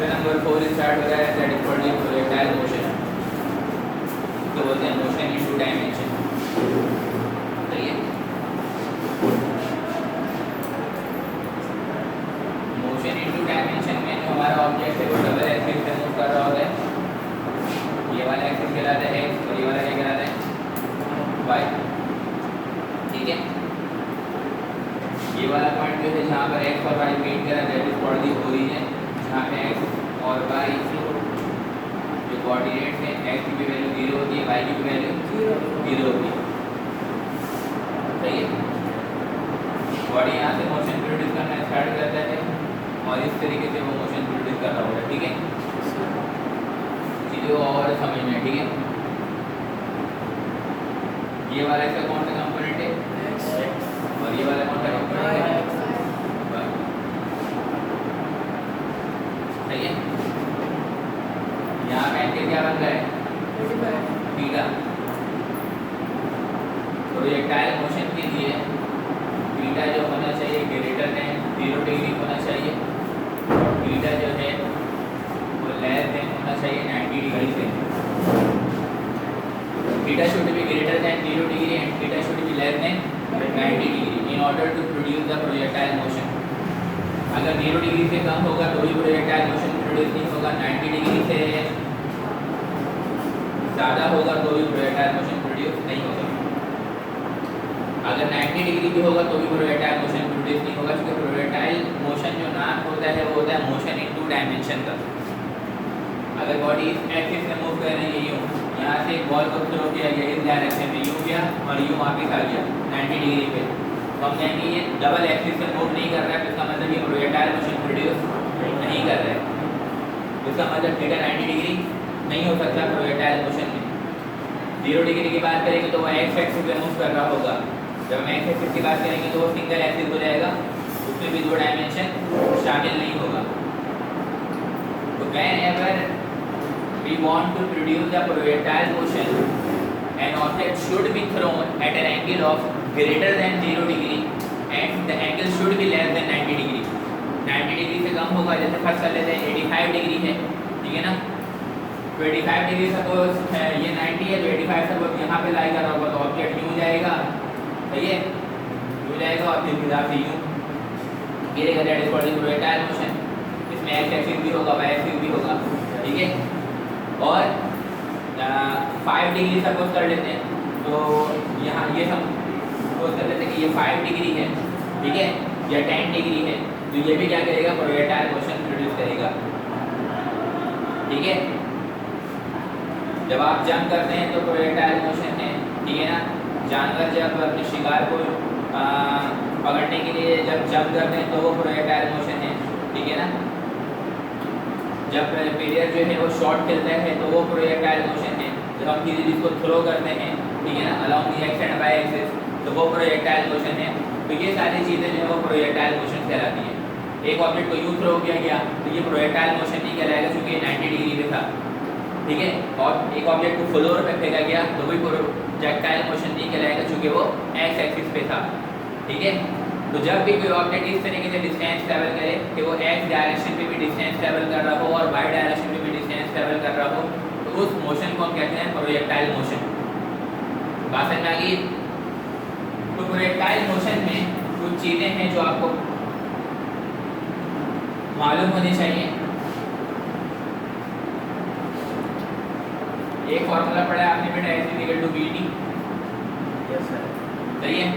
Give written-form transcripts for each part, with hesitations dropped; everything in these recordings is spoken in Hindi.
चैप्टर नंबर 4 स्टार्ट हो रहा है, that is called projectile motion. तो बोलते हैं मोशन इनटू डायमेंशन। सही है, मोशन इनटू डायमेंशन में जो हमारा ऑब्जेक्ट है वो डबल एक्सिस से मूव कर रहा होता है। ये वाला एक्सिस कहलाता है x और ये वाला क्या कहलाता है y। ठीक है, ये वाला पॉइंट जो है जहाँ पर x और y मीट कर रहा है that is called the origin, जहाँ पे x और y जो कोऑर्डिनेट्स हैं x की वैल्यू 0 होती है, y की वैल्यू 0 होती है। सही है, बॉडी यहाँ से मोशन प्रोड्यूस करना स्टार्ट करता है और इस तरीके से वो मोशन प्रोड्यूस कर रहा होगा। ठीक है, चीज़ें और समझ में। ठीक है, ये वाला इसका कौन सा कंपोनेंट है और ये वाला कौन सा कंपोनेंट है? सही है, यहाँ पे एंगल क्या बन रहा है? थीटा। प्रोजेक्टाइल मोशन के लिए थीटा जो होना चाहिए ग्रेटर देन 0 डिग्री होना चाहिए और थीटा जो है वो लेस देन होना चाहिए 90 डिग्री से। Theta should be greater than 0 degree and theta should be less than 90 degree in order to produce the projectile motion. अगर 0 डिग्री से कम होगा तो भी प्रोजेक्टाइल मोशन प्रोड्यूस नहीं होगा, 90 डिग्री से ज़्यादा होगा तो भी प्रोजेक्टाइल मोशन प्रोड्यूस नहीं होगा। अगर 90 डिग्री भी होगा तो भी प्रोजेक्टाइल मोशन प्रोड्यूस नहीं होगा, क्योंकि प्रोजेक्टाइल मोशन जो नाम होता है वो होता है मोशन इनटू डायमेंशन का। अगर बॉडी इस एक्सिस में मूव कर रही है यूँ, यहाँ से एक बॉल को थ्रो किया गया इस डायरेक्शन में, यूँ गया और यूँ वापस आ गया 90 डिग्री पे, तो हम कहेंगे ये डबल एक्सिस से मूव नहीं कर रहा है, तो इसका मतलब ये प्रोजेक्टाइल मोशन प्रोड्यूस नहीं कर रहा है। इसका मतलब थीटा 90 डिग्री नहीं हो सकता प्रोजेक्टाइल मोशन में। 0 डिग्री की बात करेंगे तो वो एक्स एक्सिस पे मूव कर रहा होगा। जब हम एक्स एक्सिस की बात करेंगे तो वो सिंगल एक्सिस हो जाएगा, उसमें भी 2 डायमेंशन शामिल नहीं होगा। तो whenever we want to produce the projectile motion, an object should be thrown at an angle of greater than 0 degree and the angle should be less than 90 degree। 90 degree से कम होगा, जैसे फर्स्ट कर लेते हैं 85 डिग्री है, ठीक है ना, तो 85 डिग्री सपोज ये 90 है तो 85 सपोज यहाँ पे लाई कर रहा होगा तो ऑब्जेक्ट यूँ जाएगा। सही है, यूँ जाएगा और फिर हिसाब से यूँ गिरेगा, that is called projectile motion. इसमें एक्स एक्सिस भी होगा, वाई एक्सिस भी होगा। ठीक है, और 5 डिग्री सपोज कर लेते हैं तो यहाँ ये हम सपोज कर लेते हैं कि ये 5 डिग्री है, ठीक है, या 10 डिग्री है, तो ये भी क्या करेगा? प्रोजेक्टाइल मोशन प्रोड्यूस करेगा। ठीक है, जब आप जंप करते हैं तो प्रोजेक्टाइल मोशन है, ठीक है ना। जानवर जब अपने शिकार को पकड़ने के लिए जब जंप करते हैं तो वो प्रोजेक्टाइल मोशन है, ठीक है ना। जब प्लेयर जो है वो शॉट खेलता है तो वो प्रोजेक्टाइल मोशन है। जब हम किसी चीज़ को थ्रो करते हैं, ठीक है ना, along the X and Y axis, तो वो प्रोजेक्टाइल मोशन है। तो ये सारी चीज़ें जो है वो प्रोजेक्टाइल मोशन कहलाती हैं। एक ऑब्जेक्ट को यूँ थ्रो किया गया तो ये प्रोजेक्टाइल मोशन नहीं कहलाएगा क्योंकि 90 डिग्री पे था, ठीक है। और एक ऑब्जेक्ट को फ्लोर पे फेंका गया तो भी प्रोजेक्टाइल मोशन नहीं कहलाएगा क्योंकि वो एक्स एक्सिस पे था, ठीक है। तो जब भी कोई ऑब्जेक्ट इस तरीके से डिस्टेंस ट्रैवल करे कि वो एक्स डायरेक्शन पे भी डिस्टेंस ट्रैवल कर रहा हो और वाई डायरेक्शन पे भी डिस्टेंस ट्रैवल कर रहा हो, तो उस मोशन को हम कहते हैं प्रोजेक्टाइल मोशन। बात समझ आ गई? तो प्रोजेक्टाइल मोशन में कुछ चीज़ें हैं जो आपको मालूम होनी चाहिए। एक फॉर्मूला पढ़ा है आपने बेटा, S equal to B T, सही है।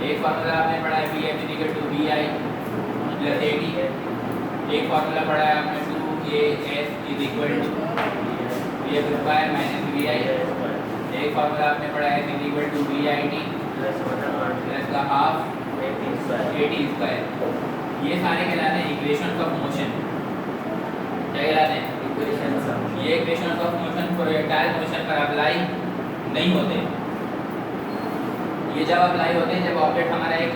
एक फॉर्मूला आपने पढ़ा है B F equal to B I plus A T. एक फॉर्मूला पढ़ा है आपने 2AS is equal to B F square minus B I. एक फॉर्मूला आपने पढ़ा है S equal to B I T plus का हाफ ए टी स्क्वायर। ये सारे कहलाते हैं इक्वेशंस ऑफ मोशन। क्या कहलाते हैं? ये equations of motion projectile motion पर अप्लाई नहीं होते। ये जब अप्लाई होते हैं जब ऑब्जेक्ट हमारा एक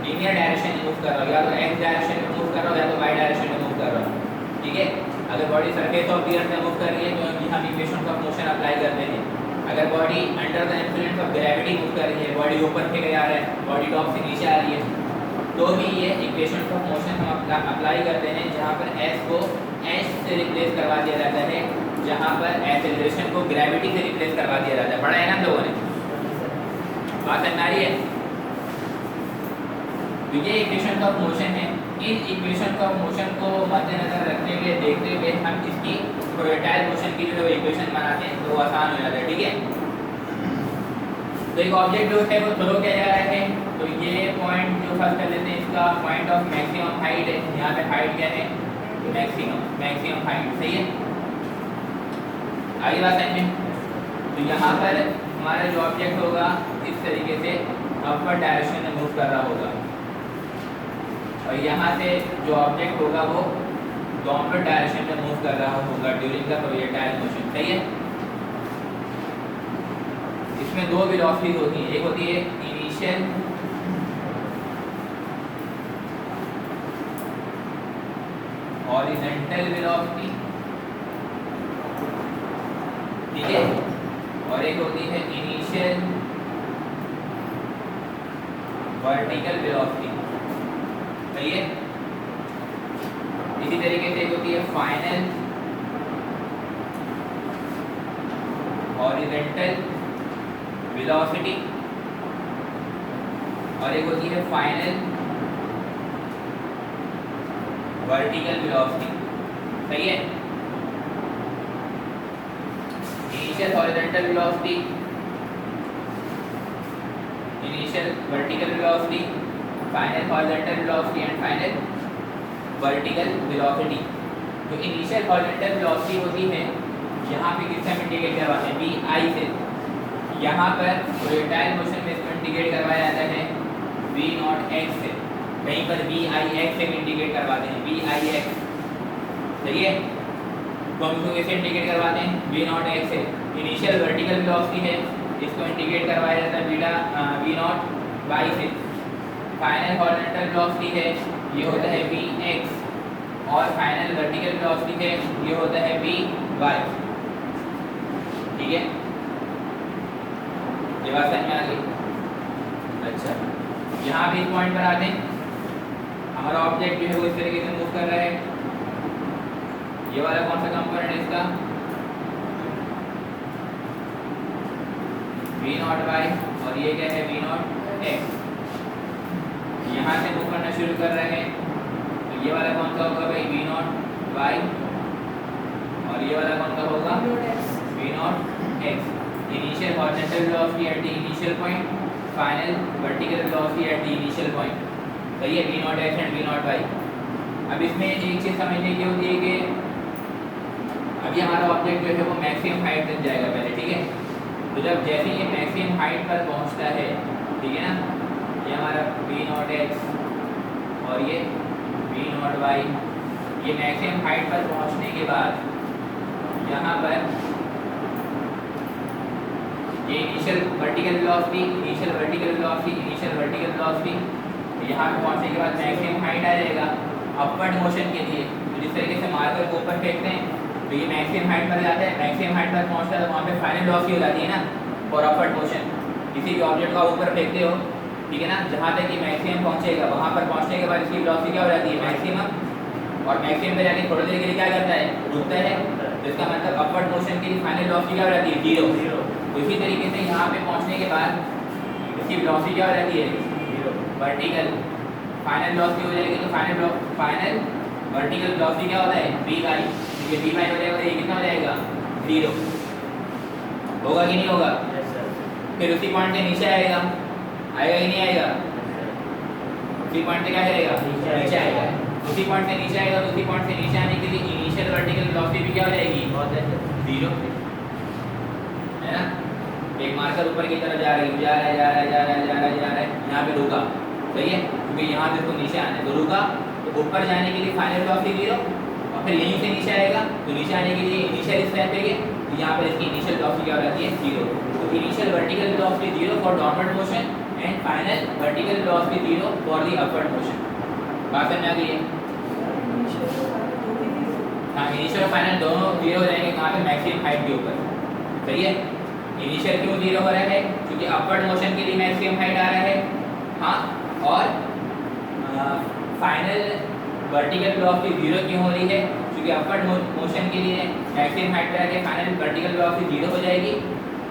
लीनियर डायरेक्शन में मूव कर रहा हो, या तो एक्स डायरेक्शन में मूव कर रहा हो या तो वाई डायरेक्शन में मूव कर रहा हो, ठीक है। अगर body surface of the earth में मूव कर रही है तो हम इक्वेशंस ऑफ मोशन अप्लाई करते हैं। अगर body under the influence of gravity move कर रही है, बॉडी ऊपर से जा रहा है, बॉडी टॉप से नीचे आ रही है, तो भी ये इक्वेशन ऑफ मोशन हम अप्लाई करते हैं जहाँ पर s को h से रिप्लेस करवा दिया जाता है, जहाँ पर एक्सेलरेशन को ग्रेविटी से रिप्लेस करवा दिया जाता है। पढ़ा है ना लोगों ने? बात समझ आ रही है? तो ये इक्वेशन ऑफ मोशन है। इन इक्वेशन ऑफ मोशन को मद्देनजर रखते हुए देखते हुए हम इसकी प्रोजेक्टाइल मोशन की जो इक्वेशन बनाते हैं तो वो आसान हो जाता है। ठीक है, तो एक ऑब्जेक्ट जो है वो थ्रो किया जा रहा है, तो ये पॉइंट जो फर्स्ट कर लेते हैं इसका पॉइंट ऑफ मैक्सिमम हाइट है। यहाँ पे हाइट क्या है? Maximum height. सही है, आगे बात है। तो यहाँ पर हमारा जो ऑब्जेक्ट होगा इस तरीके से अपवर्ड डायरेक्शन में मूव कर रहा होगा, और यहाँ से जो ऑब्जेक्ट होगा वो डाउनवर्ड डायरेक्शन में मूव कर रहा होगा ड्यूरिंग द प्रोजेक्टाइल मोशन। सही है, इसमें दो वेलोसिटीज होती हैं, एक होती है इनिशियल हॉरिजॉन्टल वेलोसिटी, ठीक है, और एक होती है इनिशियल वर्टिकल वेलोसिटी। सही है, इसी तरीके से एक होती है फाइनल हॉरिजॉन्टल वेलोसिटी, और एक होती है फाइनल वर्टिकल वेलोसिटी। सही है, initial horizontal velocity, initial vertical velocity, final horizontal velocity and final vertical velocity. तो इनिशियल हॉरिजॉन्टल वेलोसिटी होती है, यहाँ पे किससे हम इंडिकेट करवाते हैं? वी आई से। यहाँ पर प्रोजेक्टाइल मोशन में इसको इंडिकेट करवाया जाता है वी नॉट एक्स से, कहीं पर वी आई एक्स से इंडिकेट करवाते हैं, वी आई एक्स। सही है, तो हम इसको कैसे इंडिकेट करवाते हैं? वी नॉट एक्स से। इनिशियल वर्टिकल वेलोसिटी है, इसको इंडिकेट करवाया जाता है बीटा वी नॉट वाई से। फाइनल हॉरिजॉन्टल वेलोसिटी है, ये होता है वी एक्स, और फाइनल वर्टिकल वेलोसिटी है, ये होता है वी वाई। ठीक है, ये बात समझ में आ गई? अच्छा, यहाँ भी इस पॉइंट पर आते हैं, हमारा ऑब्जेक्ट जो है वो इस तरीके से मूव कर रहा है। ये वाला कौन सा कंपोनेंट है इसका? वी नॉट वाई, और ये क्या है? V not X. यहाँ से मूव करना शुरू कर रहे हैं, तो ये वाला कौन सा होगा भाई? वी नॉट वाई, और ये वाला कौन सा होगा? V not X. Initial horizontal velocity at the initial point, final vertical velocity at the initial point. सही है, V not X and V not Y. अब इसमें एक चीज़ समझने की होती है कि अभी हमारा ऑब्जेक्ट जो है वो मैक्सिमम हाइट तक जाएगा पहले। ठीक है, तो जब जैसे ये मैक्सिमम हाइट पर पहुंचता है, ठीक है ना, ये हमारा वी नॉट एक्स और ये वी नॉट वाई, ये मैक्सिमम हाइट पर पहुंचने के बाद यहाँ पर ये initial vertical velocity, initial vertical velocity, initial vertical velocity, यहाँ पे पहुंचने के बाद मैक्सिमम हाइट आ जाएगा अपवर्ड मोशन के लिए। तो जिस तरीके से मार्कर को ऊपर फेंकते हैं तो ये मैक्सिमम हाइट पर जाता है, मैक्सिमम हाइट पर पहुंचता है तो वहाँ पे फाइनल वेलोसिटी हो जाती है ना, और अपवर्ड मोशन। किसी भी ऑब्जेक्ट को ऊपर फेंकते हो, ठीक है ना, जहाँ तक ये मैक्सिमम पहुँचेगा वहाँ पर पहुँचने के बाद इसकी वेलोसिटी क्या हो जाती है? मैक्सिमम। और मैक्सिमम पे जाके थोड़ी देर के लिए क्या करता है? रुकता है। तो इसका मतलब अपवर्ड मोशन के लिए फाइनल वेलोसिटी क्या हो जाती है? जीरो। तो इसी तरीके से यहाँ पे पहुँचने के बाद इसकी वेलोसिटी क्या हो जाती है? वर्टिकल। फाइनल वेलोसिटी हो जाएगी, तो फाइनल वर्टिकल वेलोसिटी क्या होता है? V Y. ये वी वाई हो जाएगा, ये कितना हो जाएगा? जीरो। होगा कि नहीं होगा? फिर उसी पॉइंट से नीचे आएगा कि नहीं आएगा? उसी पॉइंट से क्या करेगा? नीचे आएगा। उसी पॉइंट से नीचे आएगा, तो उसी पॉइंट से नीचे आने के लिए इनिशियल वर्टिकल वेलोसिटी भी क्या हो जाएगी? जीरो, है ना। एक मार्कर ऊपर की तरफ जा रही है, जा रहा है, यहाँ पे रुका। सही है, क्योंकि यहाँ से तो नीचे आना है, तो रुका, तो ऊपर जाने के लिए फाइनल वेलोसिटी जीरो, और फिर यहीं से नीचे आएगा, तो नीचे आने के लिए इनिशियल स्टेप है, तो यहाँ पर इसकी इनिशियल वेलोसिटी क्या हो जाती है? जीरो। तो initial vertical velocity zero for downward motion and final vertical velocity zero for the upward motion. बात समझ आ गई है? हाँ, इनिशियल और फाइनल दोनों जीरो हो जाएंगे, कहाँ पे? मैक्सिमम हाइट के ऊपर। सही है, इनिशियल क्यों जीरो हो रहा है? क्योंकि अपवर्ड मोशन के लिए मैक्सिमम हाइट आ रहा है, हाँ, और फाइनल वर्टिकल वेलोसिटी जीरो क्यों हो रही है? क्योंकि अपवर्ड मोशन के लिए मैक्सिमम हाइट पे आके फाइनल वर्टिकल वेलोसिटी जीरो हो जाएगी।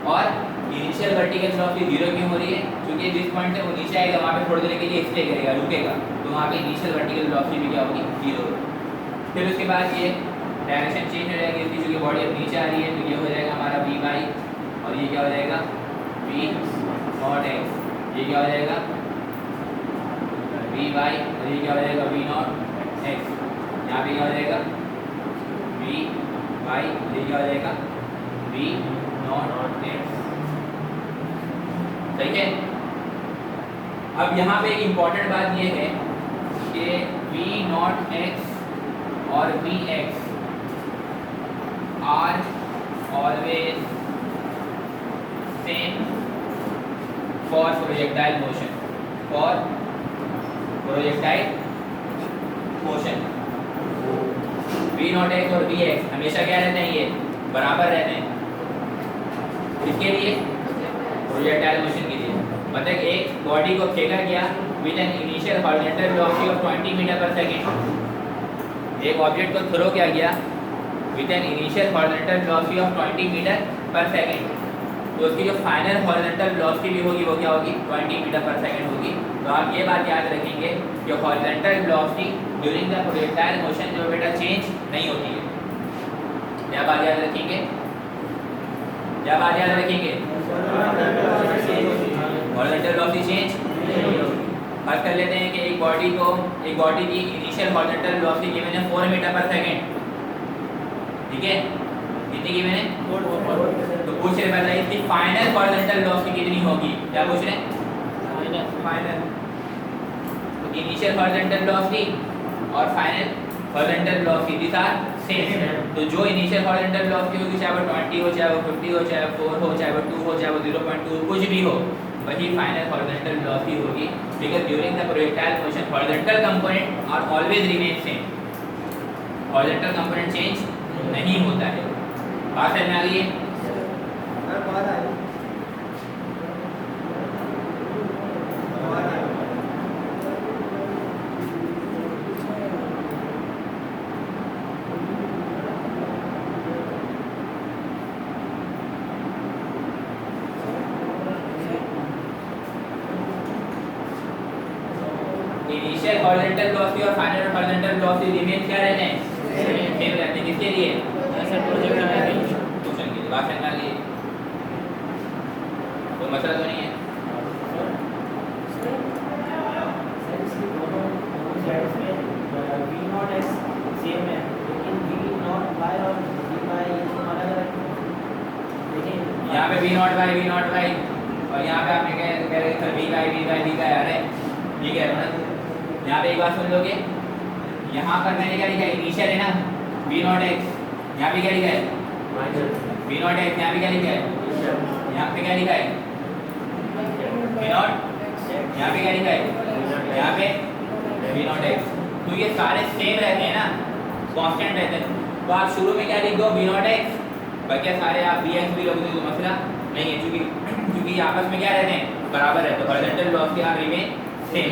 और इनिशियल वर्टिकल वेलोसिटी जीरो क्यों हो रही है? क्योंकि जिस पॉइंट से वो नीचे आएगा वहाँ पे थोड़ी देर के लिए स्टे करेगा, रुकेगा, तो वहाँ पे इनिशियल वर्टिकल वेलोसिटी भी क्या होगी? जीरो। फिर उसके बाद ये डायरेक्शन चेंज हो जाएगी इसकी, चूँकि बॉडी अब नीचे आ रही है, तो ये हो जाएगा हमारा वी बाई, और ये क्या हो जाएगा? V not X. ये क्या हो जाएगा? वी बाई, और ये क्या हो जाएगा? V not X. यहाँ पे क्या हो जाएगा? वी बाई, ये क्या हो जाएगा? V not X. ठीक है। अब यहाँ पे एक इम्पॉर्टेंट बात ये है कि वी नॉट एक्स और V X are always same for projectile motion. For projectile motion V not X और वी एक्स हमेशा क्या रहते हैं? ये बराबर रहते हैं। किसके लिए? प्रोजेक्टाइल मोशन के लिए। मतलब एक बॉडी को फेंका गया with an initial horizontal velocity of 20 metre पर सेकेंड। एक ऑब्जेक्ट को थ्रो किया गया with an initial horizontal velocity of 20 metre पर सेकेंड, तो उसकी जो फाइनल हॉरिजॉन्टल वेलोसिटी भी होगी वो क्या होगी? 20 मीटर पर सेकेंड होगी। तो आप ये बात याद रखेंगे कि horizontal velocity during the projectile motion जो बेटा चेंज नहीं होती है। क्या बात याद रखेंगे? क्या बात याद रखेंगे? हॉरिजॉन्टल वेलोसिटी चेंज फर्स्ट कर लेते हैं कि एक बॉडी की इनिशियल हॉरिजॉन्टल वेलोसिटी गिवन है 4 मीटर पर सेकेंड। ठीक है, कितनी गिवन है? तो पूछ रहे बताइए इसकी फाइनल हॉरिजॉन्टल वेलोसिटी कितनी होगी? क्या पूछ रहे हैं? फाइनल। तो इनिशियल हॉरिजॉन्टल वेलोसिटी और final horizontal velocity this are same. तो जो इनिशियल हॉरिजॉन्टल वेलोसिटी होगी, चाहे वो 20 हो, चाहे वो 50 हो, चाहे वो 4 हो, चाहे वो 2 हो, चाहे वो 0.2 कुछ भी हो, वही फाइनल हॉरिजॉन्टल वेलोसिटी होगी। Because during the projectile motion horizontal component are always remain same. Horizontal component change नहीं होता है। बात समझ में आ गई है? इनिशियल हॉरिजॉन्टल वेलोसिटी और फाइनल हॉरिजॉन्टल वेलोसिटी रिमेन क्या रहते हैं? सेम रहते हैं। किसके लिए? मोशन के लिए। बात समझ में आ गई? कोई मसला तो नहीं है? यहाँ पे वी नॉट बाई और यहाँ पे आपने कह रहे थे वी बाई का यार है, ये कह रहे हो ना? यहाँ पे एक बात सुन लोगे, यहाँ पर मैंने क्या लिखा है? इनिशियल है ना, वी नॉट एक्स। यहाँ पे क्या लिखा है? V not X. यहाँ पे क्या लिखा है? यहाँ पे क्या लिखा है? V not. यहाँ पे क्या लिखा है? यहाँ पे वी नॉट एक्स। तो ये सारे सेम रहते हैं ना, कांस्टेंट रहते हैं। तो आप शुरू में क्या लिख दो? V not X. बाकी सारे आप वी एक्स भी लोगे तो मसला नहीं है, क्योंकि ये आपस में क्या रहते हैं? बराबर रहते हैं। Horizontal velocity are remain same.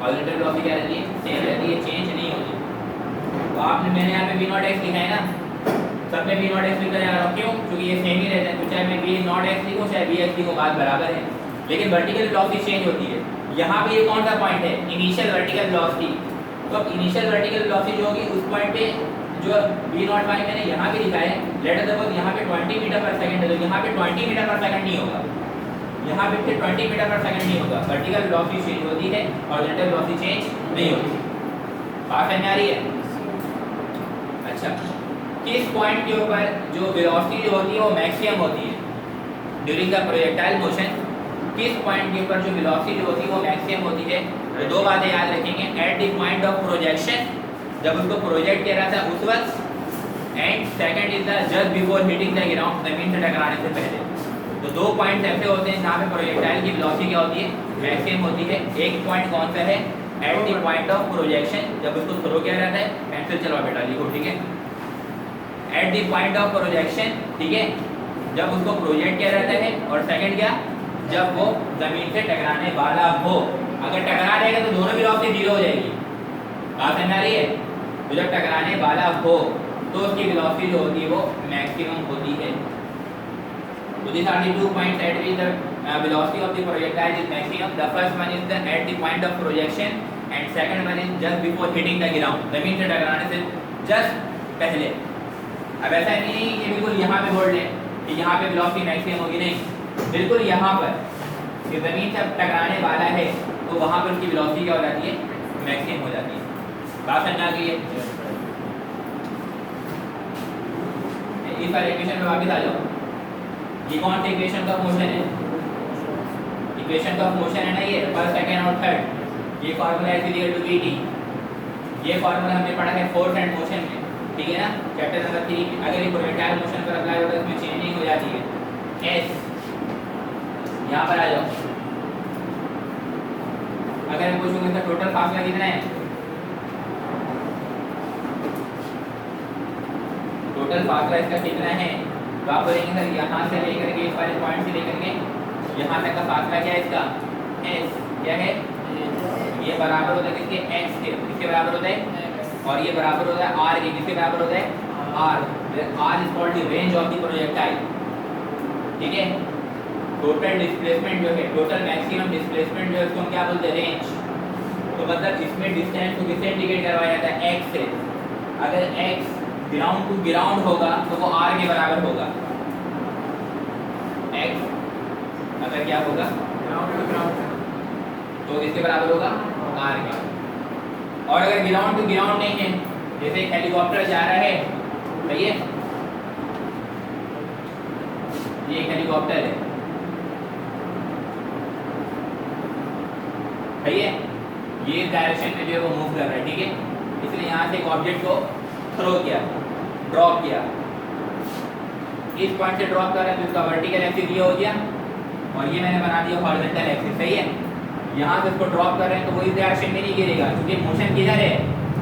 Horizontal velocity क्या रहती है? सेम रहती है, चेंज नहीं होती। तो आपने मैंने यहाँ पे वी नॉट एक्स लिखा है ना, सब में वी नॉट एक्स लिखा जा रहा हूँ। क्यों? क्योंकि ये सेम ही रहते हैं। तो चाहे मैं वी नॉट एक्स लिखूँ चाहे वी एक्स लिखूँ, बात बराबर है। लेकिन वर्टिकल वेलोसिटी चेंज होती है। यहाँ पे ये कौन सा पॉइंट है? Initial vertical velocity. तो अब इनिशियल वर्टिकल वेलोसिटी जो होगी उस पॉइंट पे जो वी नॉट बाई मैंने यहाँ पे लिखा है, लेट अस सपोज यहाँ पे 20 मीटर पर सेकंड है, तो यहाँ पे 20 मीटर पर सेकंड नहीं होगा, यहाँ पे फिर 20 मीटर पर सेकंड नहीं होगा। वर्टिकल वेलोसिटी चेंज होती है, हॉरिजॉन्टल वेलोसिटी चेंज नहीं होती। बात समझ में आ रही है? अच्छा, किस पॉइंट के ऊपर जो वेलोसिटी जो होती है वो मैक्सिमम होती है ड्यूरिंग द प्रोजेक्टाइल मोशन? किस पॉइंट के ऊपर जो वेलोसिटी जो होती है वो मैक्सिमम होती है? तो दो बातें याद रखेंगे। At the point of projection, जब उसको प्रोजेक्ट किया रहा था उस वक्त, and second is the just before hitting the ground, जमीन से टकराने से पहले। तो दो पॉइंट ऐसे होते हैं जहाँ पे प्रोजेक्टाइल की वेलोसिटी क्या होती है? मैक्सिमम होती है। एक पॉइंट कौन सा है? Eight the point of projection, जब उसको थ्रो किया रहता है। पेंसिल चलो बेटा लिखो, ठीक है? Eight the point of projection, ठीक है, जब उसको प्रोजेक्ट किया रहता है। और सेकंड क्या? जब वो जमीन से टकराने वाला हो। अगर टकरा रहेगा तो दोनों वेलोसिटी जीरो हो जाएगी। बात समझ आ रही है? तो जब टकराने वाला हो तो उसकी वेलोसिटी जो होती है वो मैक्सिमम होती है। So these are the 2 points at which the velocity of the projectile is maximum. The first one is at the point of projection and second one is just before hitting the ground. जमीन से टकराने से just पहले। अब ऐसा नहीं कि बिल्कुल यहाँ पे बोल लें कि यहाँ पे वेलोसिटी मैक्सिमम होगी, नहीं, बिल्कुल यहाँ पर कि जमीन से टकराने वाला है तो वहाँ पर उसकी वेलोसिटी क्या हो जाती है, मैक्सिमम हो जाती है। बात समझ आ गई है? इस वाले इक्वेशन में वापस आ जाओ। ये कौन सा इक्वेशन का मोशन है? इक्वेशन का मोशन है ना ये, फर्स्ट सेकंड और थर्ड। ये फार्मूला है इक्वल टू vt। ये फार्मूला हमने पढ़ा है फोर्स एंड मोशन में, ठीक है ना, चैप्टर नंबर 3 में। अगर ये प्रोजेक्टाइल मोशन पर अप्लाई होता है इसमें चेंजिंग हो जाती है s। यहाँ पर आ जाओ। अगर मैं पूछूंगा इसका टोटल फासला कितना है, टोटल फासला इसका कितना है, तो आप बोलेंगे सर यहाँ से लेकर के इस वाले पॉइंट से लेकर के यहाँ तक का फासला क्या है इसका, s क्या है, ये बराबर होता है किसके, x के, किसके बराबर होता है, और ये बराबर होता है r के, किसके बराबर होता है, r is called the range of the projectile, ठीक है। टोटल डिस्प्लेसमेंट जो है, टोटल मैक्सिमम डिस्प्लेसमेंट जो है उसको हम क्या बोलते हैं, रेंज। तो मतलब इसमें डिस्टेंस को किससे इंडिकेट करवाया जाता है, x से। अगर x ग्राउंड टू ग्राउंड होगा तो वो r के बराबर होगा। x अगर क्या होगा, ग्राउंड टू ग्राउंड, तो किसके बराबर होगा, r के। और अगर ग्राउंड टू ग्राउंड नहीं है, जैसे एक हेलीकॉप्टर जा रहा है, सही है, ये एक हेलीकॉप्टर है, सही है, ये डायरेक्शन में जो है वो मूव कर रहा है, ठीक है। इसलिए यहाँ से एक ऑब्जेक्ट को थ्रो किया, ड्रॉप किया, इस पॉइंट से ड्रॉप कर रहा है तो इसका वर्टिकल एक्सिस ये हो गया और ये मैंने बना दिया हॉरिजॉन्टल एक्सिस, सही है। यहाँ से इसको ड्रॉप कर रहे हैं तो वो इस डायरेक्शन में नहीं गिरेगा क्योंकि मोशन किधर है,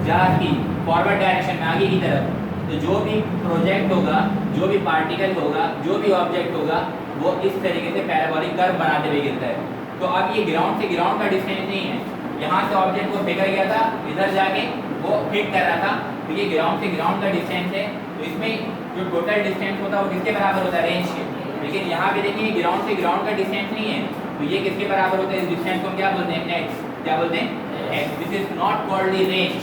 जहाज की फॉरवर्ड डायरेक्शन में, आगे की तरफ। तो जो भी प्रोजेक्ट होगा, जो भी पार्टिकल होगा, जो भी ऑब्जेक्ट होगा, वो इस तरीके से पैराबोलिक कर्व बनाते हुए गिरता है। तो अब ये ग्राउंड से ग्राउंड का डिस्टेंस नहीं है, यहाँ से ऑब्जेक्ट को फेंका गया था, इधर जाके वो हिट कर रहा था, तो ये ग्राउंड से ग्राउंड का डिस्टेंस है। तो इसमें जो टोटल डिस्टेंस होता है वो किसके बराबर होता है, रेंज के। लेकिन यहाँ पे देखिए ग्राउंड से ग्राउंड का डिस्टेंस नहीं है, तो ये किसके बराबर होता है, इस डिस्टेंस को हम क्या बोलते हैं, x। क्या बोलते हैं, x। This is not called the range.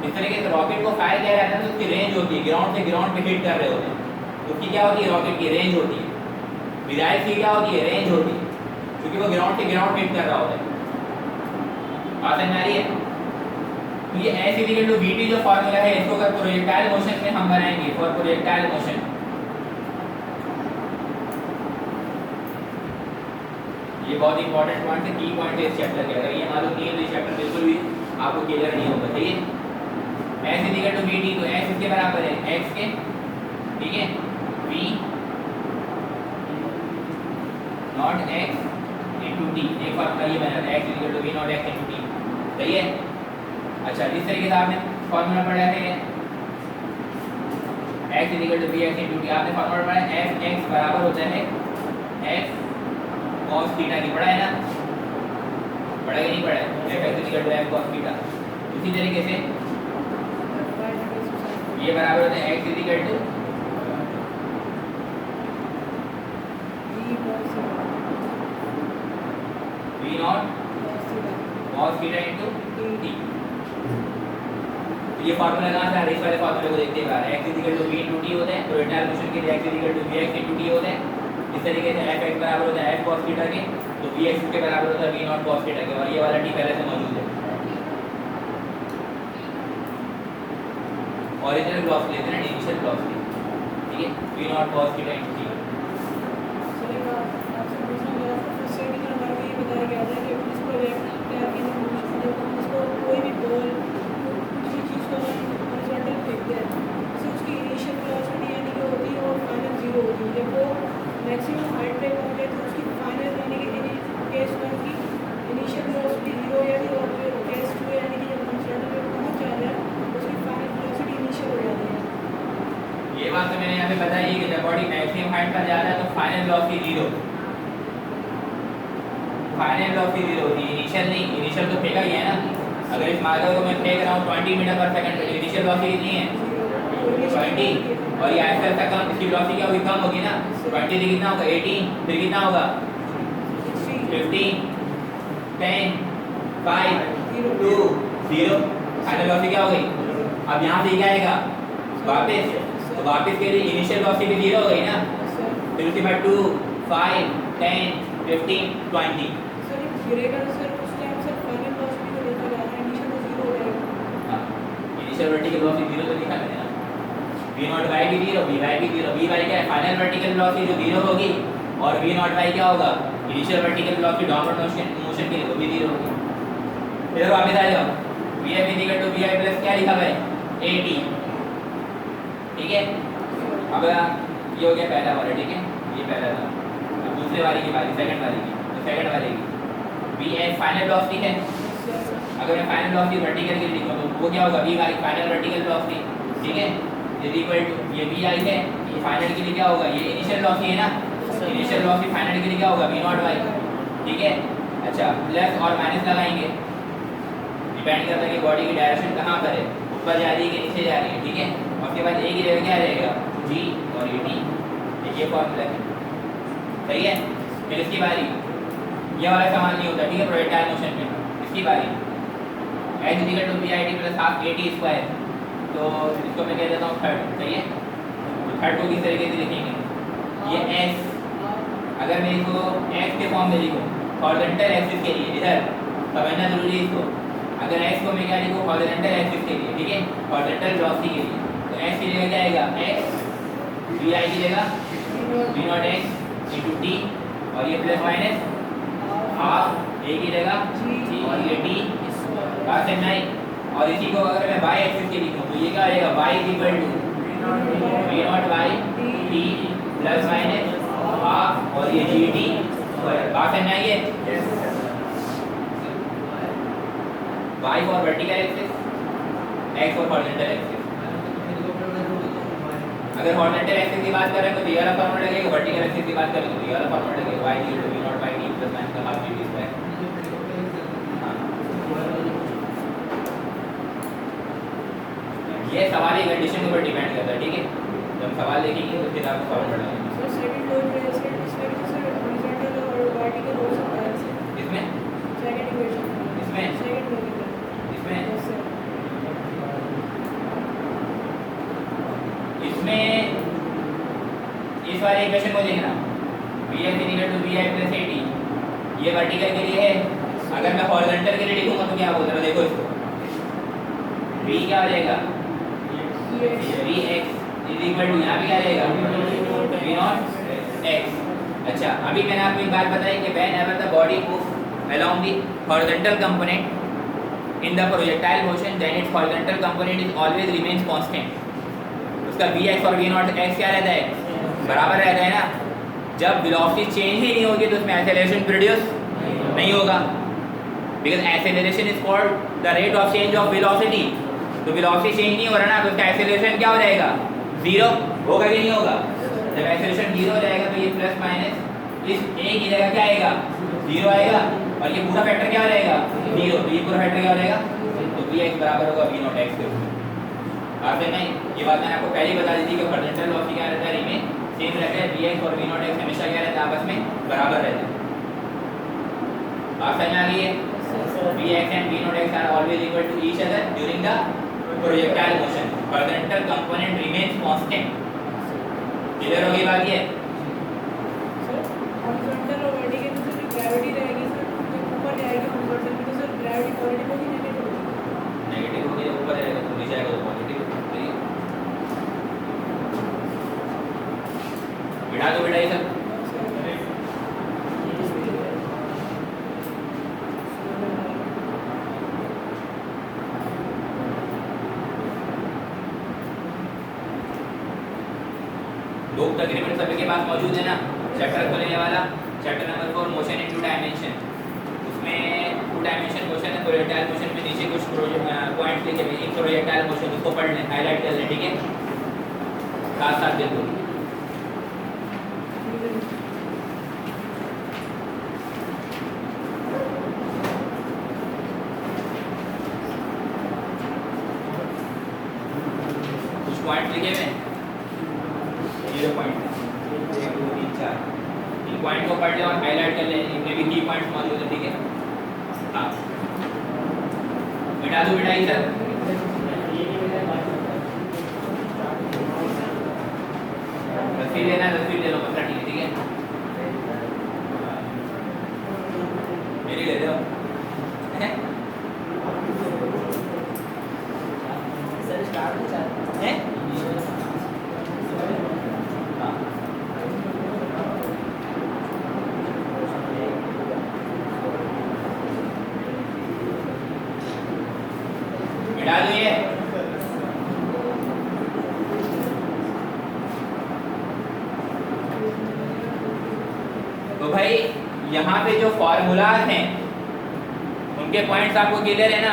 इस तरीके से रॉकेट को फायर किया जाता है तो उसकी रेंज होती है, ग्राउंड से ग्राउंड पे हिट कर रहे होते हैं, तो उसकी क्या होती है, रॉकेट की रेंज होती है। मिसाइल की क्या होती है, रेंज होती है, क्योंकि वो ग्राउंड से ग्राउंड हिट कर रहा होता है। बात समझ आ रही है? तो ये s इक्वल टू vt जो फार्मूला है, इसको अगर प्रोजेक्टाइल मोशन में हम बनाएंगे, फॉर प्रोजेक्टाइल मोशन, ये बहुत इंपॉर्टेंट पॉइंट है, की पॉइंट है इस चैप्टर के। अगर ये मालूम नहीं है तो ये चैप्टर बिल्कुल भी आपको क्लियर नहीं होगा, ठीक है। s इक्वल टू vt, तो s इसके बराबर है x के, ठीक है, v not x into t। एक फार्मूला ये बना था, x equal to v not x into t, सही है। अच्छा, इस तरीके से आपने फार्मूला पढ़ा है x equal to vx into t। आपने फार्मूला पढ़ा है f(x) बराबर होता है f cos थीटा की, पढ़ा है ना, पढ़ा कि नहीं पढ़ा है, f(x) equal to f cos theta. उसी तरीके से ये बराबर होता है x equal to v not cos theta into t। ये फार्मूला कहाँ से आ रहा है, इस वाले फार्मूले को देखते हैं। x equal to v into t होता है, प्रोजेक्टाइल मोशन के लिए x equal to vx into t होता है। इस तरीके से f(x) बराबर होता है f cos थीटा के, तो vx के बराबर होता है v नॉट cos थीटा के, और ये वाला t पहले से मौजूद है। ओरिजिनल वेलोसिटी लेते हैं ना, इनिशियल वेलोसिटी, ठीक है, v not cos theta into t। चलेगा, आपसे पूछना मेरा फर्स्ट सेकंड हमारा ये बताया गया था कि इस प्रोजेक्ट के इसको कोई भी बॉल कुछ भी चीज़ को हॉरिजॉन्टल फेंकते हैं तो उसकी इनिशियल वेलोसिटी यानी कि होती है और फाइनल जीरो होती है। जब वो मैक्सिमम हाइट पे पहुंचे तो उसकी फाइनल यानी कि केस 1 की इनिशियल वेलोसिटी जीरो यानी, और केस 2 यानी कि जब हॉरिजॉन्टल पे पहुंच जाता है उसकी फाइनल वेलोसिटी इनिशियल हो जाती है। ये बात तो मैंने यहाँ पे बताई है कि जब बॉडी मैक्सिमम हाइट पर जाता है तो final velocity zero, final velocity zero होती है, इनिशियल नहीं, इनिशियल तो फेंका ही है ना। अगर इस मार्कर को मैं फेंक रहा हूँ 20 मीटर पर सेकंड पे, इनिशियल वेलोसिटी कितनी है 20, और ये ऐसे ऐसा कम, इसकी वेलोसिटी क्या होगी, कम होगी ना। 20 से कितना होगा 18, फिर कितना होगा 15, 10, 5, 2, 0, फाइनल वेलोसिटी क्या हो गई। अब यहाँ से क्या आएगा वापस, तो वापस के लिए इनिशियल वेलोसिटी भी 0 हो गई ना, फिर उसके बाद 2, 5, 10, 15, 20। सर गिरेगा तो सर उस टाइम सर फाइनल वेलोसिटी को देखा जा रहा है, इनिशियल तो 0 हो जाएगा। हाँ, इनिशियल वर्टिकल वेलोसिटी 0 तो लिखा है ना, v नॉट y भी 0, vy भी 0। vy क्या है, फाइनल वर्टिकल वेलोसिटी जो 0 होगी, और v नॉट y क्या होगा, initial vertical velocity downward motion के लिए वो भी 0 होगी। इधर वापस आ जाओ, vf equal to vi plus क्या लिखा हुआ है 80, ठीक है। अब ये हो गया पहला वाला, ठीक है, ये पहला था। अब दूसरे वाले की बारी, सेकंड वाले की, तो सेकंड वाले की vf फाइनल वेलोसिटी है। अगर मैं फाइनल वेलोसिटी वर्टिकल के लिए लिखूं तो वो क्या होगा, vy फाइनल वर्टिकल वेलोसिटी, ठीक है, इज इक्वल टू ये vi है, ये फाइनल के लिए क्या होगा, ये इनिशियल वेलोसिटी है ना, इनिशियल वेलोसिटी फाइनल के लिए क्या होगा v नॉट y, ठीक है। अच्छा, प्लस और माइनस लगाएंगे, डिपेंड करता है कि बॉडी की डायरेक्शन कहाँ पर है, ऊपर जा रही है कि नीचे जा रही है, ठीक है। और उसके बाद एक ही जगह क्या रहेगा g और ये t, ये फॉर्मूला है, सही है। फिर इसकी बारी, ये वाला सवाल नहीं होता, ठीक है, प्रोजेक्टाइल मोशन में इसकी बारी h equal to bit plus half at square, तो इसको मैं कह देता हूँ थर्ड, सही है। तो थर्ड को किस तरीके से लिखेंगे, ये s अगर मैं इसको x के फॉर्म में लिखूँ हॉरिजॉन्टल एक्सिस के लिए, इधर समझना जरूरी है इसको। अगर x को मैं क्या लिखूँ हॉरिजॉन्टल एक्सिस के लिए, ठीक है, हॉरिजॉन्टल वेलोसिटी के लिए, तो x की जगह क्या आएगा x, vi की जगह v not x into t, और ये प्लस माइनस हाफ a की जगह g, और ये t बात है नहीं। और इसी को अगर मैं y एक्सिस के लिखूं तो ये क्या आएगा y equal to v not y t plus minus half, और ये gt, बात है नहीं। ये y for vertical axis, x for horizontal axis. अगर हॉरिजॉन्टल एक्सिस की बात करें तो ये वाला फॉर्मूला लगेगा, वर्टिकल एक्सिस की बात करें तो ये वाला फॉर्मूला लगेगा, y equal to v not y t plus minus half gt square. ये सवाल की कंडीशन के ऊपर डिपेंड करता है, ठीक है। जब हम सवाल देखेंगे तो फिर आपको फॉर्मूला लगाएंगे। सर सेकंड लो पे सर इसमें भी सर हॉरिजॉन्टल और वर्टिकल हो सकता है सर, इसमें सेकंड इक्वेशन इसमें सेकंड लो पे इसमें सर। इसमें इस वाले इक्वेशन को देखना, vf equal to vi plus at, ये वर्टिकल के लिए है। अगर मैं हॉरिजॉन्टल के लिए लिखूंगा तो क्या होगा, जरा देखो इसको, v क्या हो जाएगा vx इज इक्वल टू, यहाँ पे क्या रहेगा v नॉट x। अच्छा, अभी मैंने आपको एक बात बताई कि whenever the body moves along the horizontal component in the projectile motion, then its horizontal component is always remains constant। उसका vx और v नॉट x क्या रहता है, बराबर रहता है ना। जब वेलोसिटी चेंज ही नहीं होगी तो उसमें एक्सेलरेशन प्रोड्यूस नहीं होगा, because acceleration is called the rate of change of velocity. तो वेलोसिटी चेंज नहीं हो रहा ना, तो उसका एक्सेलरेशन क्या हो जाएगा, जीरो होगा कि नहीं होगा। जब एक्सेलरेशन जीरो हो जाएगा तो ये प्लस माइनस इस a की जगह क्या आएगा, जीरो आएगा, और ये पूरा फैक्टर क्या हो जाएगा, जीरो। तो ये पूरा फैक्टर क्या हो जाएगा, तो vx बराबर होगा v नॉट x के। आप नहीं, ये बात मैंने आपको पहले ही बता दी थी कि हॉरिजॉन्टल वेलोसिटी क्या रहता है, रिमेन सेम रहता है, vx और v नॉट x हमेशा क्या रहता है, आपस में बराबर रहते हैं। बात समझ में आ गई है। vx and v not x are always equal to each other during the projectile motion, horizontal component remains constant। Clear हो गई बात ये। सर हॉरिजॉन्टल और वर्टिकल में सर ग्रेविटी रहेगी सर, जब ऊपर जाएगा हॉरिजॉन्टल में तो सर ग्रेविटी पॉजिटिव होगी नेगेटिव होगी, नेगेटिव होगी, जब ऊपर जाएगा तो नीचे आएगा तो पॉजिटिव होगी। बिठा दो बेटा ये सब। लोग तकरीबन सभी के पास मौजूद है ना, चैप्टर खोलने वाला chapter number 4 motion in two dimension. उसमें टू डायमेंशन मोशन है, प्रोजेक्टाइल मोशन में नीचे कुछ पॉइंट्स लिखे हुए हैं, प्रोजेक्टाइल मोशन उसको पढ़ लें, हाईलाइट कर लें, ठीक है, साथ साथ बिल्कुल। पॉइंट लिखे हुए हैं 0 पॉइंट 1 2 3 4 इन पॉइंट को पढ़ ले और हाईलाइट कर ले, इनमें भी की पॉइंट्स मौजूद है, ठीक है। हाँ मिटा दो बेटा इधर, तस्वीर लेना तस्वीर ले लो, पता ठीक है, ठीक है मेरी ले लो हैं हैं हाँ मिटा दो ये। तो भाई यहाँ पे जो फॉर्मूलाज हैं उनके पॉइंट्स आपको क्लियर है ना।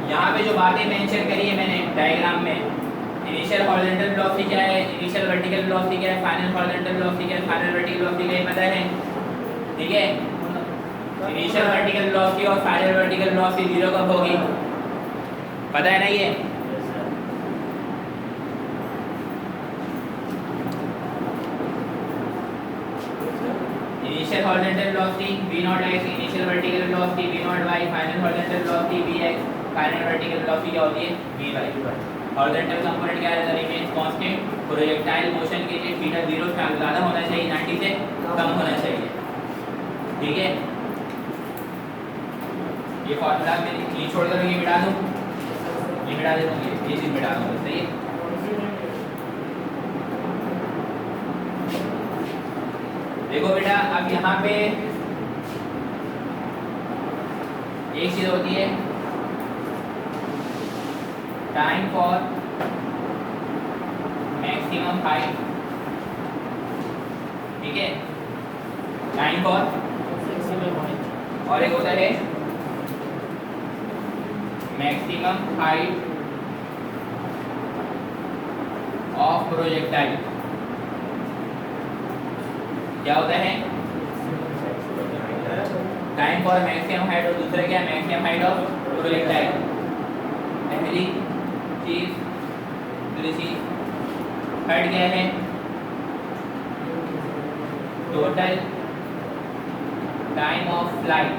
यहाँ पे जो बातें मेंशन करी है मैंने डायग्राम में, इनिशियल हॉरिजॉन्टल वेलोसिटी क्या है, इनिशियल वर्टिकल वेलोसिटी क्या है, फाइनल हॉरिजॉन्टल वेलोसिटी क्या है, फाइनल वर्टिकल वेलोसिटी क्या है, पता है, ठीक है। इनिशियल वर्टिकल वेलोसिटी और फाइनल वर्टिकल वेलोसिटी 0 कब होगी, पता है ना ये। Initial horizontal velocity v0x, initial vertical velocity v0y, final horizontal velocity vx, final vertical velocity क्या होती है vy। हॉरिजॉन्टल कंपोनेंट क्या रहता है, रिमेन कांस्टेंट। प्रोजेक्टाइल मोशन के लिए थीटा 0 से ज़्यादा होना चाहिए, 90 से कम होना चाहिए, ठीक है। ये फॉर्मूला मैं ये छोड़कर ये मिटा दूं, ये मिटा देता हूं, ये चीज मिटा दूं, सही है। देखो बेटा अब यहाँ पे एक चीज होती है टाइम फॉर मैक्सिमम हाइट, ठीक है, टाइम फॉर, और एक होता है मैक्सिमम हाइट ऑफ प्रोजेक्टाइल। क्या होता है टाइम फॉर मैक्सिमम हाइट और दूसरा क्या है मैक्सिमम हाइट ऑफ प्रोजेक्टाइल। पहली चीज, दूसरी चीज, थर्ड क्या है टोटल टाइम ऑफ फ्लाइट,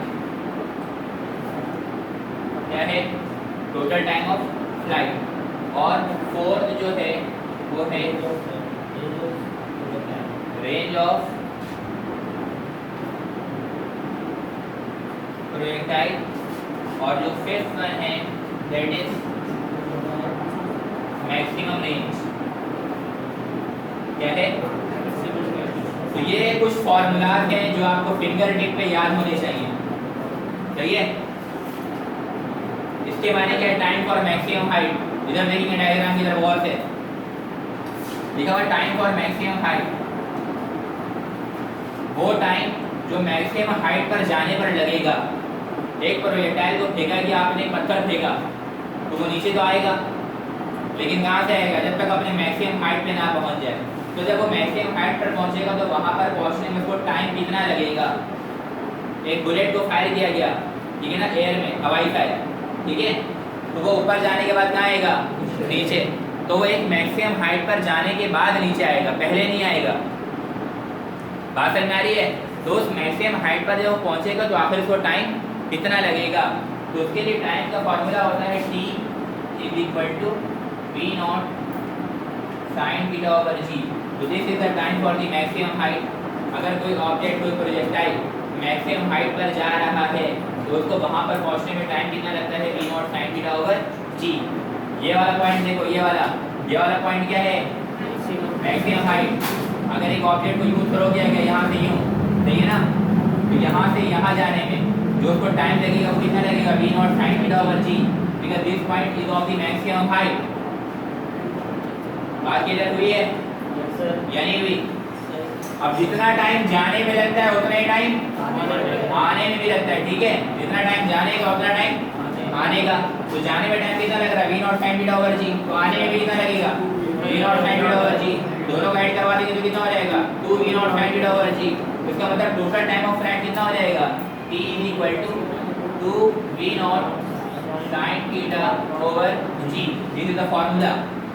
क्या है टोटल टाइम ऑफ फ्लाइट। और फोर्थ जो है वो है रेंज ऑफ प्रोजेक्टाइल, और जो फिफ्थ वन है दैट इज मैक्सिमम रेंज, क्या है। तो ये कुछ फॉर्मूलाज हैं जो आपको फिंगर टिप पे याद होने चाहिए, सही है। इसके माने क्या है टाइम फॉर मैक्सिमम हाइट, इधर देखेंगे डायग्राम की तरफ गौर से, लिखा हुआ टाइम फॉर मैक्सिमम हाइट, वो टाइम जो मैक्सिमम हाइट पर जाने पर लगेगा। एक प्रोजेक्टाइल को फेंका कि आपने पत्थर फेंका तो वो नीचे तो आएगा, लेकिन कहाँ से आएगा जब तक अपने मैक्सिमम हाइट पे ना पहुंच जाए। तो जब वो मैक्सिमम हाइट पर पहुंचेगा तो वहां पर पहुंचने में उसको टाइम कितना लगेगा। एक बुलेट को फायर किया गया, ठीक है ना, एयर में, हवाई फायर, ठीक है, तो वो ऊपर जाने के बाद कहाँ आएगा नीचे, तो वो एक मैक्सिमम हाइट पर जाने के बाद नीचे आएगा, पहले नहीं आएगा। बात समझ में आ रही है। तो उस मैक्सिमम हाइट पर जब पहुंचेगा तो आखिर उसको टाइम कितना लगेगा, तो उसके लिए टाइम का फॉर्मूला होता है t = v0 sin θ/g। तो this is the time for the maximum height. अगर कोई ऑब्जेक्ट, कोई प्रोजेक्टाइल मैक्सिमम हाइट पर जा रहा है तो उसको वहां पर पहुंचने में टाइम कितना लगता है v0 sin θ/g। ये वाला पॉइंट देखो, ये वाला पॉइंट क्या है मैक्सिमम हाइट। अगर एक ऑब्जेक्ट को यूज करोगे अगर यहाँ से यूँ, सही है ना, तो यहाँ से यहाँ जाने में जो उसको टाइम लगेगा वो कितना लगेगा v0 sin θ/g, because this point is of the maximum height. बात क्लियर हुई है या नहीं हुई। अब जितना टाइम जाने में लगता है उतना ही टाइम आने में भी लगता है, ठीक है। जितना टाइम जाने का उतना टाइम आने का। तो जाने में टाइम कितना लग रहा है v0 sin θ/g, तो आने में भी कितना लगेगा v0 sin θ/g। दोनों को ऐड करवा देंगे तो कितना हो जाएगा 2 v0 sin θ/g। इसका मतलब टोटल टाइम ऑफ फ्लाइट कितना हो जाएगा t = 2 v0 sin theta over g. This is the formula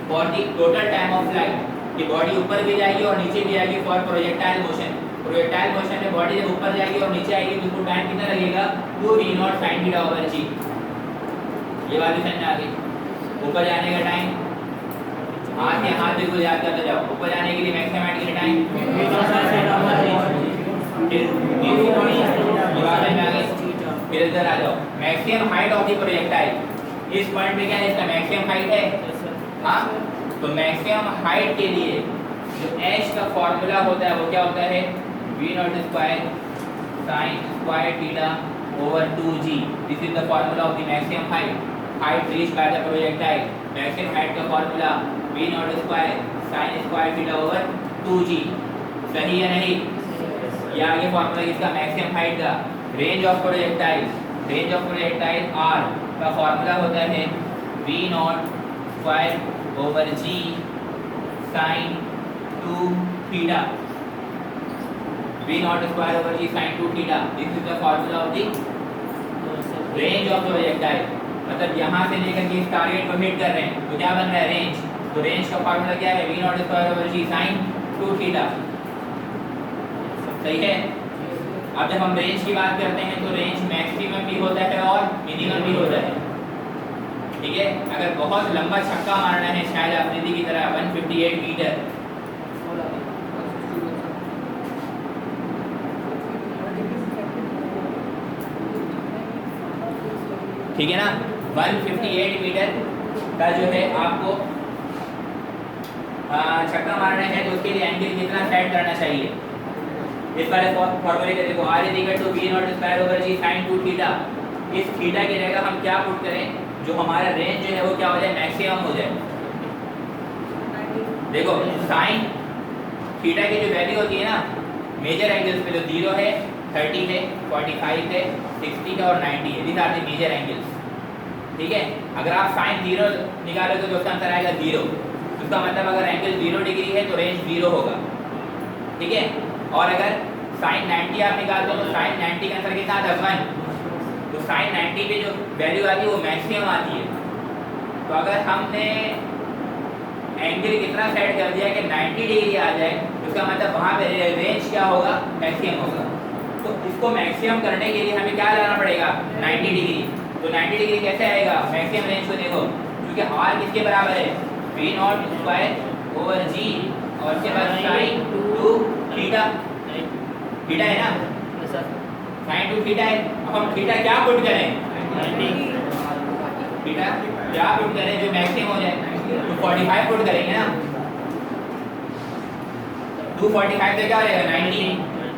for the total time of flight. ये बॉडी ऊपर भी जाएगी और नीचे भी आएगी for projectile motion. Projectile motion में बॉडी जब ऊपर जाएगी और नीचे आएगी तो उसको टाइम कितना लगेगा 2v0 sin theta over g. ये वाली समझ आ गई. ऊपर जाने का टाइम हाथ बिल्कुल याद करते जाओ. ऊपर जाने के लिए मैक्सिमम हाइट के लिए टाइम फिर इधर आ जाओ. Maximum height of the projectile. इस पॉइंट पे क्या है, इसका मैक्सिमम हाइट है. हाँ, तो मैक्सिमम हाइट के लिए जो h का फॉर्मूला होता है वो क्या होता है v0 square sin square theta over 2g. This is the formula of the maximum height reached by the projectile. Maximum height का formula v0 square sin square theta over 2g. सही है नहीं? ये आगे फॉर्मूला इसका मैक्सिमम हाइट का. रेंज ऑफ प्रोजेक्टाइल r का फॉर्मूला होता है v0 square over g sin 2 theta. v0 square over g sin 2 theta. This is the formula of the range of projectile. मतलब यहाँ से लेकर के इस टारगेट को हिट कर रहे हैं तो क्या बन रहा है रेंज. तो रेंज का फॉर्मूला क्या है v0 square over g sin 2 theta. सही है. अब जब हम रेंज की बात करते हैं तो रेंज मैक्सिमम भी होता है और मिनिमम भी होता है. ठीक है. अगर बहुत लंबा छक्का मारना है शायद आकृति की तरह 158 मीटर, ठीक है ना, 158 मीटर का जो है आपको छक्का मारना है तो उसके लिए एंगल कितना सेट करना चाहिए. इस वाले फॉर्मूले का देखो r v0 square over g sin 2 theta. इस थीटा की जगह हम क्या पुट करें जो हमारा रेंज जो है वो क्या हो जाए मैक्सिमम हो जाए. देखो साइन थीटा की जो वैल्यू होती है ना मेजर एंगल्स पे जो 0 है 30 है 45 है 60 है और 90 है. these are the major angles. ठीक है. अगर आप साइन 0 निकालोगे तो उसका आंसर आएगा 0. उसका मतलब अगर एंगल 0 डिग्री है तो रेंज 0 होगा. ठीक है. और अगर साइन 90 आप निकालते हो तो साइन 90 का आंसर कितना आता है 1. तो साइन 90 पे जो वैल्यू आती है वो मैक्सिमम आती है. तो अगर हमने एंगल कितना सेट कर दिया कि 90 डिग्री आ जाए तो उसका मतलब वहाँ पे रेंज क्या होगा मैक्सिमम होगा. तो इसको मैक्सिमम करने के लिए हमें क्या लाना पड़ेगा 90 डिग्री. तो 90 डिग्री कैसे आएगा मैक्सिमम रेंज को देखो क्योंकि r किसके बराबर है v0 स्क्वायर ओवर g और उसके बाद sin 2 थीटा. थीटा है ना sin 2 थीटा है. अब हम थीटा क्या पुट करें थीटा क्या पुट करें जो मैक्सिमम हो जाए तो 45 पुट करेंगे ना. 245 से क्या हो जाएगा 90.